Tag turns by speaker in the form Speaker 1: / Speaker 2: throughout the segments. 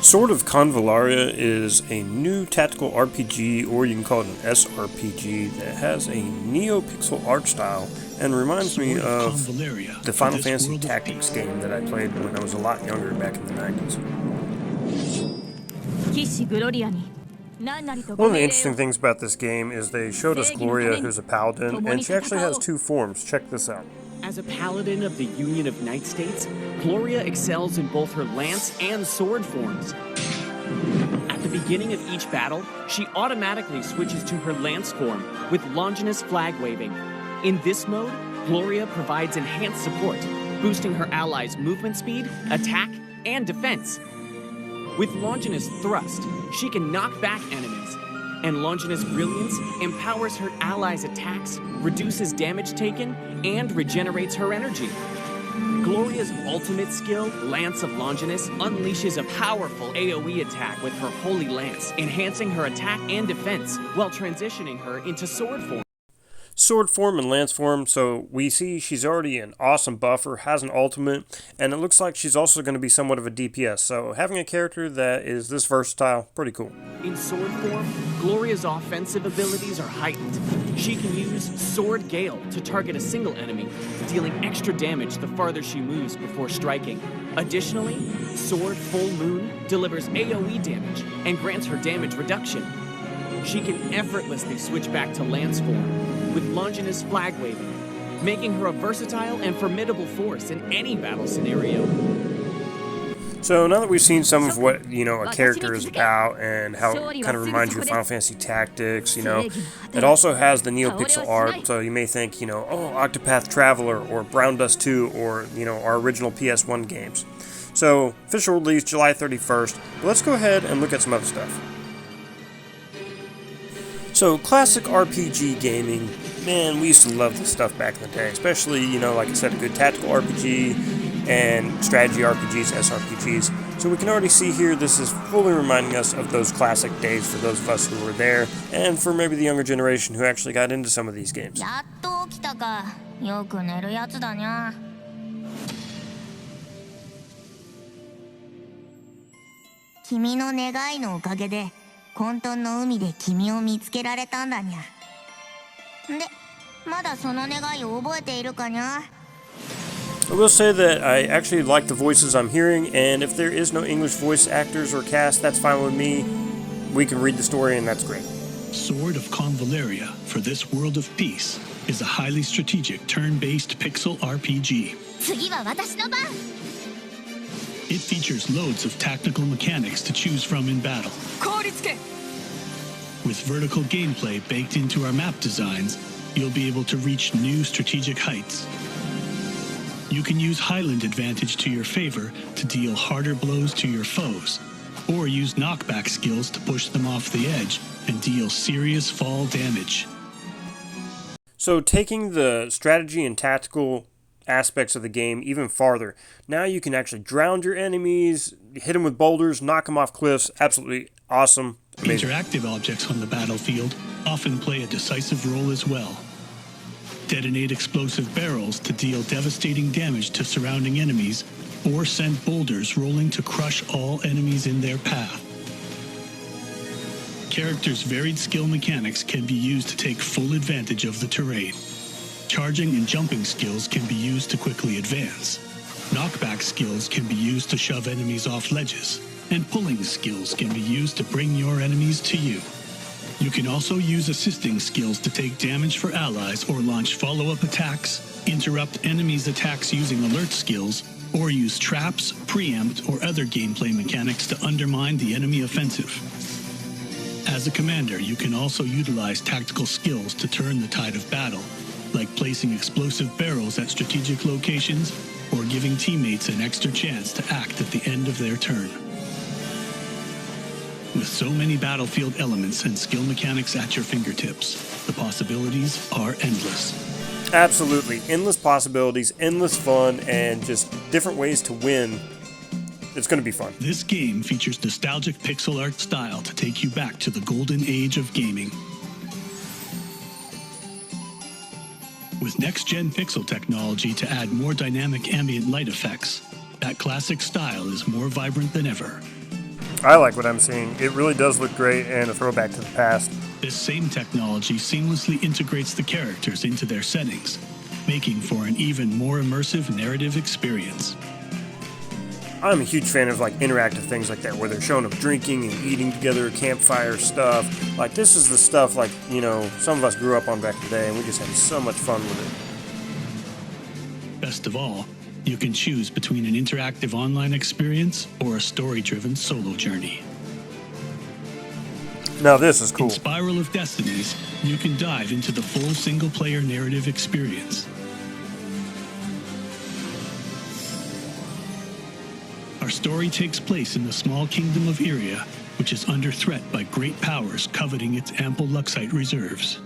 Speaker 1: Sword of Convallaria is a new tactical RPG, or you can call it an SRPG, that has a neo-pixel art style and reminds me of the Final Fantasy Tactics game that I played when I was a lot younger back in the 90s. One of the interesting things about this game is they showed us Gloria, who's a paladin, and she actually has two forms. Check this out.
Speaker 2: As a paladin of the Union of Knight States, Gloria excels in both her lance and sword forms. At the beginning of each battle, she automatically switches to her lance form with Longinus flag waving. In this mode, Gloria provides enhanced support, boosting her allies' movement speed, attack, and defense. With Longinus thrust, she can knock back enemies, and Longinus Brilliance empowers her allies' attacks, reduces damage taken, and regenerates her energy. Gloria's ultimate skill, Lance of Longinus, unleashes a powerful AoE attack with her Holy Lance, enhancing her attack and defense while transitioning her into sword form.
Speaker 1: Sword form and lance form, so we see she's already an awesome buffer, has an ultimate, and it looks like she's also going to be somewhat of a DPS, so having a character that is this versatile, pretty cool.
Speaker 2: In sword form, Gloria's offensive abilities are heightened. She can use Sword Gale to target a single enemy, dealing extra damage the farther she moves before striking. Additionally, Sword Full Moon delivers AoE damage and grants her damage reduction. She can effortlessly switch back to lance form, with Longinus flag waving, making her a versatile and formidable force in any battle scenario.
Speaker 1: So now that we've seen some of what, a character is about and how it kind of reminds you of Final Fantasy Tactics, it also has the NeoPixel art, so you may think, oh, Octopath Traveler or Brown Dust 2 or, our original PS1 games. So, official release July 31st, but let's go ahead and look at some other stuff. So, classic RPG gaming, man, we used to love this stuff back in the day, especially, like I said, a good tactical RPG and strategy RPGs, SRPGs. So we can already see here this is fully reminding us of those classic days for those of us who were there, and for maybe the younger generation who actually got into some of these games.
Speaker 3: 混沌の海で君を見つけられたんだにゃ。で、まだその願いを覚えているかにゃ?
Speaker 1: I will say that I actually like the voices I'm hearing, and if there is no English voice actors or cast, that's fine with me. We can read the story, and that's great.
Speaker 4: Sword of Convallaria for this world of peace is a highly strategic turn-based pixel RPG.
Speaker 3: 次は私の番.
Speaker 4: It features loads of tactical mechanics to choose from in battle. With vertical gameplay baked into our map designs, you'll be able to reach new strategic heights. You can use Highland advantage to your favor to deal harder blows to your foes, or use knockback skills to push them off the edge and deal serious fall damage.
Speaker 1: So taking the strategy and tactical aspects of the game even farther. Now you can actually drown your enemies, hit them with boulders, knock them off cliffs. Absolutely awesome. Amazing.
Speaker 4: Interactive objects on the battlefield often play a decisive role as well. Detonate explosive barrels to deal devastating damage to surrounding enemies, or send boulders rolling to crush all enemies in their path. Characters' varied skill mechanics can be used to take full advantage of the terrain. Charging and jumping skills can be used to quickly advance. Knockback skills can be used to shove enemies off ledges, and pulling skills can be used to bring your enemies to you. You can also use assisting skills to take damage for allies or launch follow-up attacks, interrupt enemies' attacks using alert skills, or use traps, preempt, or other gameplay mechanics to undermine the enemy offensive. As a commander, you can also utilize tactical skills to turn the tide of battle, like placing explosive barrels at strategic locations or giving teammates an extra chance to act at the end of their turn. With so many battlefield elements and skill mechanics at your fingertips, the possibilities are endless.
Speaker 1: Absolutely. Endless possibilities, endless fun, and just different ways to win. It's going to be fun.
Speaker 4: This game features nostalgic pixel art style to take you back to the golden age of gaming. With next-gen pixel technology to add more dynamic ambient light effects, that classic style is more vibrant than ever.
Speaker 1: I like what I'm seeing. It really does look great and a throwback to the past.
Speaker 4: This same technology seamlessly integrates the characters into their settings, making for an even more immersive narrative experience.
Speaker 1: I'm a huge fan of like interactive things like that, where they're showing up drinking and eating together, campfire stuff. Like, this is the stuff, like, you know, some of us grew up on back in the day, and we just had so much fun with it.
Speaker 4: Best of all, you can choose between an interactive online experience or a story-driven solo journey.
Speaker 1: Now this is cool.
Speaker 4: In Spiral of Destinies, you can dive into the full single-player narrative experience. Our story takes place in the small kingdom of Iria, which is under threat by great powers coveting its ample Luxite reserves.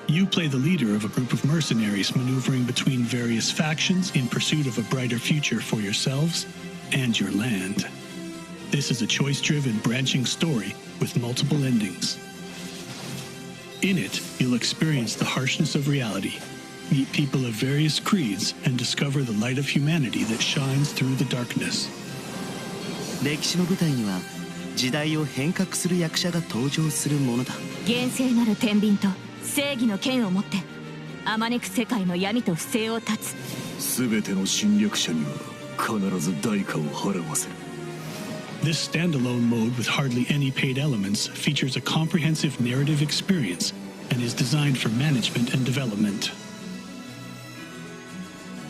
Speaker 4: You play the leader of a group of mercenaries maneuvering between various factions in pursuit of a brighter future for yourselves and your land. This is a choice-driven, branching story with multiple endings. In it, you'll experience the harshness of reality, meet people of various creeds, and discover the light of humanity that shines through the darkness.
Speaker 5: 歴史の舞台には時代を変革する役者が登場するものだ。
Speaker 6: 厳正なる天秤と正義の剣を持ってあまねく世界の闇と不正を断つ。
Speaker 7: すべての侵略者には必ず代価を払わせる。
Speaker 4: This standalone mode with hardly any paid elements features a comprehensive narrative experience and is designed for management and development.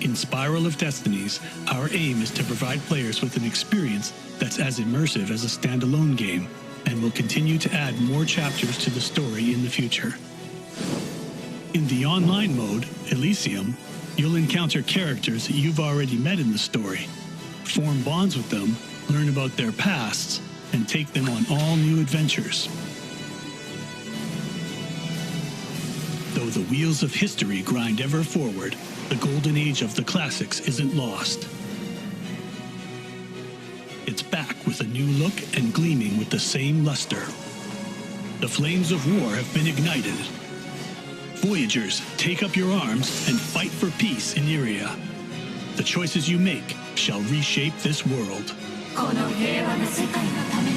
Speaker 4: In Spiral of Destinies, our aim is to provide players with an experience that's as immersive as a standalone game, and will continue to add more chapters to the story in the future. In the online mode, Elysium, you'll encounter characters that you've already met in the story, form bonds with them, learn about their pasts, and take them on all new adventures. Though the wheels of history grind ever forward, the golden age of the classics isn't lost. It's back with a new look and gleaming with the same luster. The flames of war have been ignited. Voyagers, take up your arms and fight for peace in Iria. The choices you make shall reshape this world.
Speaker 6: この平和な世界のために。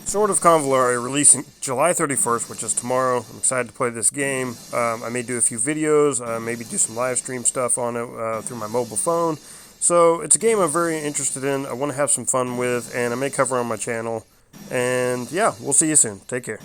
Speaker 1: Sword of Convallaria releasing July 31st, which is tomorrow. I'm excited to play this game. I may do a few videos, maybe do some live stream stuff on it through my mobile phone. So it's a game I'm very interested in. I want to have some fun with, and I may cover on my channel. And yeah, we'll see you soon. Take care.